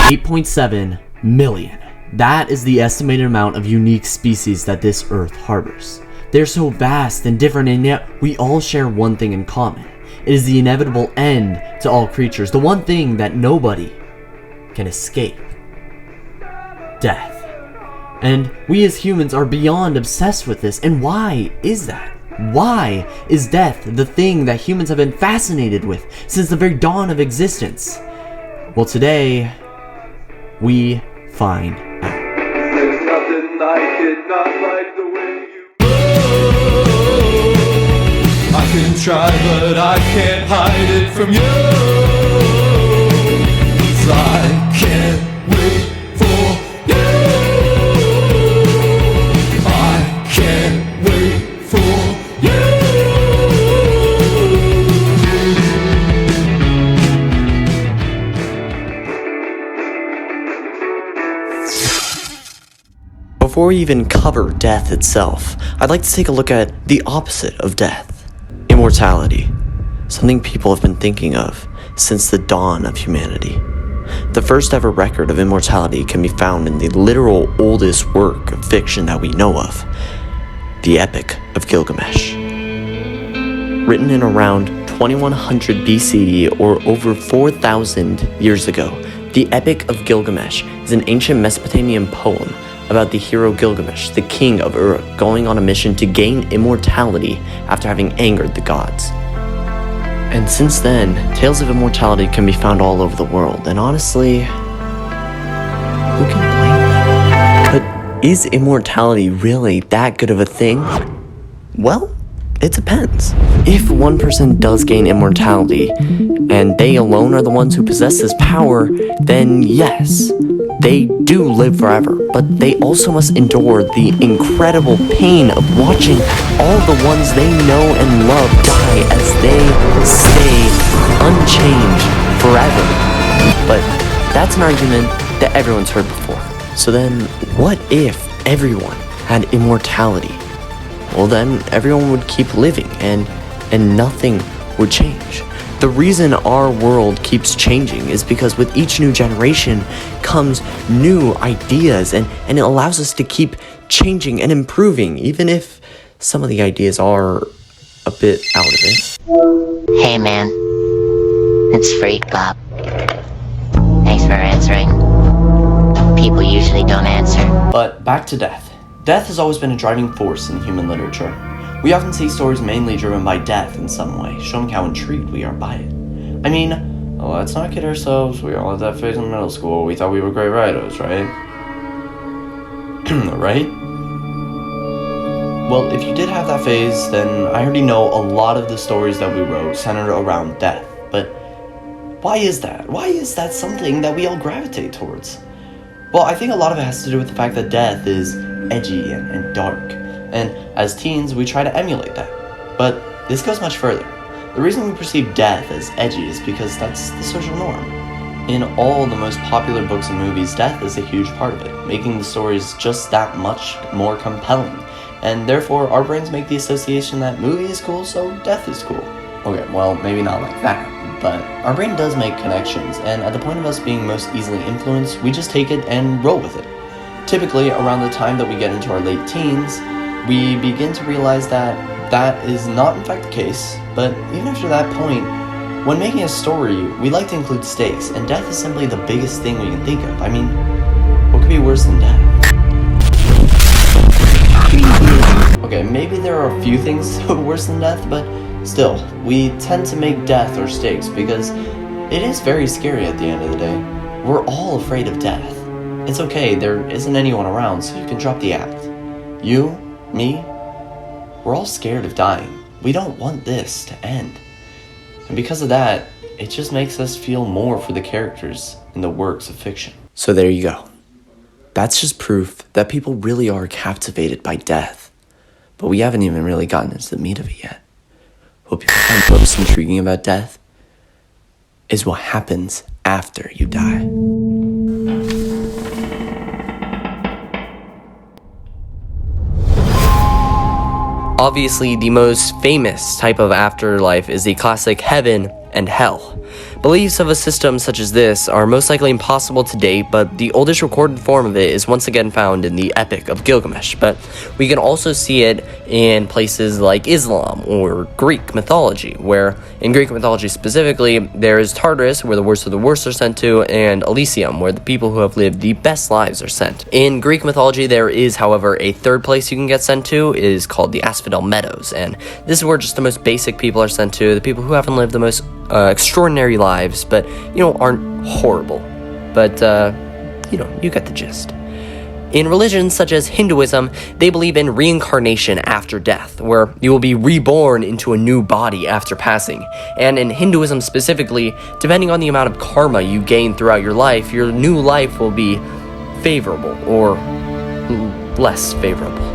8.7 million. That is the estimated amount of unique species that this Earth harbors. They're so vast and different, and yet we all share one thing in common. It is the inevitable end to all creatures, the one thing that nobody can escape. Death. And we as humans are beyond obsessed with this, and why is that? Why is death the thing that humans have been fascinated with since the very dawn of existence? Well, today, we find out. There's nothing like it, not like the way you I can try, but I can't hide it from you. 'Cause I can't wait for you. I can't wait for you. Before we even cover death itself, I'd like to take a look at the opposite of death. Immortality. Something people have been thinking of since the dawn of humanity. The first ever record of immortality can be found in the literal oldest work of fiction that we know of, the Epic of Gilgamesh. Written in around 2100 BCE or over 4,000 years ago, the Epic of Gilgamesh is an ancient Mesopotamian poem about the hero Gilgamesh, the king of Uruk, going on a mission to gain immortality after having angered the gods. And since then, tales of immortality can be found all over the world, and honestly, who can blame them? But is immortality really that good of a thing? Well, it depends. If one person does gain immortality, and they alone are the ones who possess this power, then yes, they do live forever, but they also must endure the incredible pain of watching all the ones they know and love die as they stay unchanged forever. But that's an argument that everyone's heard before. So then, what if everyone had immortality? Well, then everyone would keep living and nothing would change. The reason our world keeps changing is because with each new generation comes new ideas, and it allows us to keep changing and improving, even if some of the ideas are a bit out of it. Hey man, it's Freak Bob. Thanks for answering. People usually don't answer. But back to death. Death has always been a driving force in human literature. We often see stories mainly driven by death in some way, showing how intrigued we are by it. I mean, let's not kid ourselves, we all had that phase in middle school, we thought we were great writers, right? Right? Well, if you did have that phase, then I already know a lot of the stories that we wrote centered around death. But why is that? Why is that something that we all gravitate towards? Well, I think a lot of it has to do with the fact that death is edgy and dark. And as teens, we try to emulate that. But this goes much further. The reason we perceive death as edgy is because that's the social norm. In all the most popular books and movies, death is a huge part of it, making the stories just that much more compelling. And therefore, our brains make the association that movie is cool, so death is cool. Okay, well, maybe not like that, but our brain does make connections, and at the point of us being most easily influenced, we just take it and roll with it. Typically, around the time that we get into our late teens, we begin to realize that that is not in fact the case, but even after that point, when making a story, we like to include stakes, and death is simply the biggest thing we can think of. I mean, what could be worse than death? Okay, maybe there are a few things worse than death, but still, we tend to make death our stakes because it is very scary at the end of the day. We're all afraid of death. It's okay, there isn't anyone around, so you can drop the act. You, me, we're all scared of dying. We don't want this to end. And because of that, it just makes us feel more for the characters in the works of fiction. So there you go. That's just proof that people really are captivated by death. But we haven't even really gotten into the meat of it yet. What people find most intriguing about death is what happens after you die. Obviously, the most famous type of afterlife is the classic heaven and hell. Beliefs of a system such as this are most likely impossible to date, but the oldest recorded form of it is once again found in the Epic of Gilgamesh. But we can also see it in places like Islam or Greek mythology, where in Greek mythology specifically, there is Tartarus, where the worst of the worst are sent to, and Elysium, where the people who have lived the best lives are sent. In Greek mythology, there is, however, a third place you can get sent to. It is called the Asphodel Meadows, and this is where just the most basic people are sent to, the people who haven't lived the most extraordinary lives, but, aren't horrible. But, you get the gist. In religions such as Hinduism, they believe in reincarnation after death, where you will be reborn into a new body after passing. And in Hinduism specifically, depending on the amount of karma you gain throughout your life, your new life will be favorable or less favorable.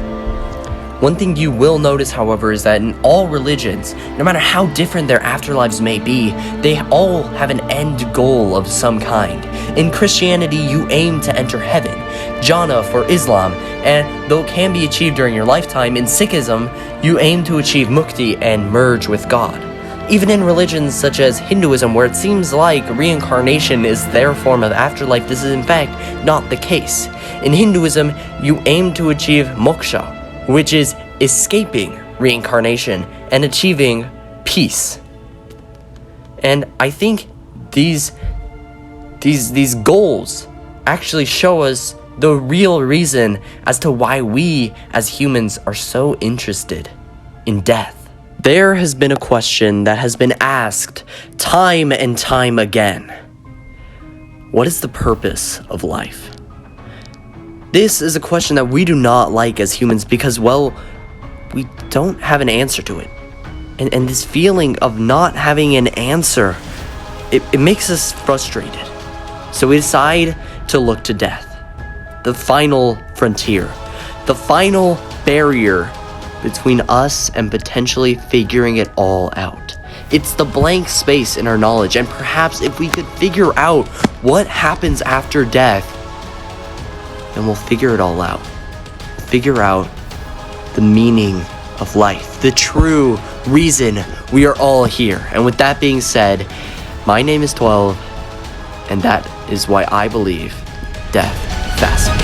One thing you will notice, however, is that in all religions, no matter how different their afterlives may be, they all have an end goal of some kind. In Christianity, you aim to enter heaven. Jannah for Islam, and though it can be achieved during your lifetime, in Sikhism, you aim to achieve mukti and merge with God. Even in religions such as Hinduism, where it seems like reincarnation is their form of afterlife, this is in fact not the case. In Hinduism, you aim to achieve moksha, which is escaping reincarnation and achieving peace. And I think these goals actually show us the real reason as to why we as humans are so interested in death. There has been a question that has been asked time and time again. What is the purpose of life? This is a question that we do not like as humans because, well, we don't have an answer to it. And this feeling of not having an answer, it makes us frustrated. So we decide to look to death. The final frontier. The final barrier between us and potentially figuring it all out. It's the blank space in our knowledge, and perhaps if we could figure out what happens after death, then we'll figure it all out. Figure out the meaning of life, the true reason we are all here. And with that being said, my name is 12, and that is why I believe death fascinates.